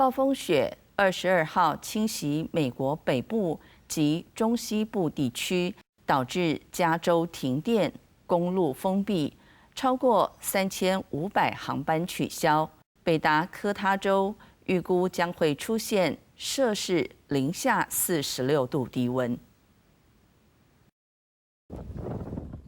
暴风雪22号侵袭美国北部及中西部地区，导致加州停电、公路封闭，超过3500航班取消。北达科他州预估将会出现摄氏零下46度低温。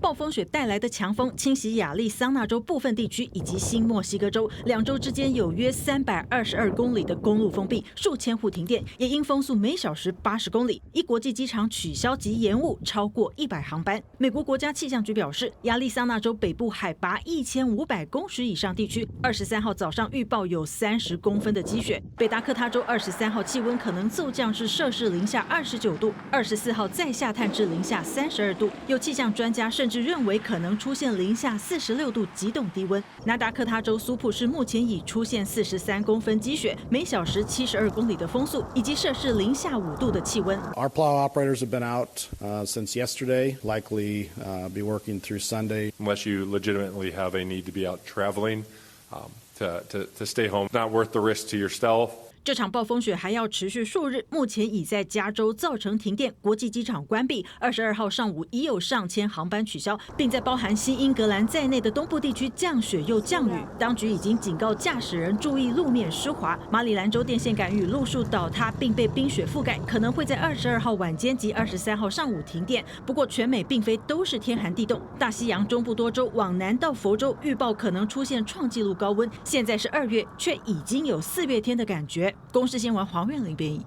暴风雪带来的强风侵袭亚利桑那州部分地区以及新墨西哥州，两州之间有约322公里的公路封闭，数千户停电，也因风速每小时80公里，一国际机场取消及延误超过100航班。美国国家气象局表示，亚利桑那州北部海拔1500公尺以上地区，23号早上预报有30公分的积雪。北达科他州23号气温可能骤降至摄氏零下29度，24号再下探至零下32度。有气象专家甚至认为可能出现零下46度极冻低温。南达科他州苏普市目前已出现43公分积雪，每小时72公里的风速，以及摄氏零下5度的气温。Our plow operators have been out since yesterday, likely be working through Sunday. Unless you legitimately have a need to be out traveling, to stay home, not worth the risk to yourself. 这场暴风雪还要持续数日，目前已在加州造成停电，国际机场关闭。22号上午已有上千航班取消，并在包含新英格兰在内的东部地区降雪又降雨。当局已经警告驾驶人注意路面湿滑。马里兰州电线杆与路树倒塌，并被冰雪覆盖，可能会在22号晚间及23号上午停电。不过，全美并非都是天寒地冻，大西洋中部多州往南到佛州预报可能出现创纪录高温。现在是2月，却已经有4月天的感觉。公视新闻黄苑玲编译。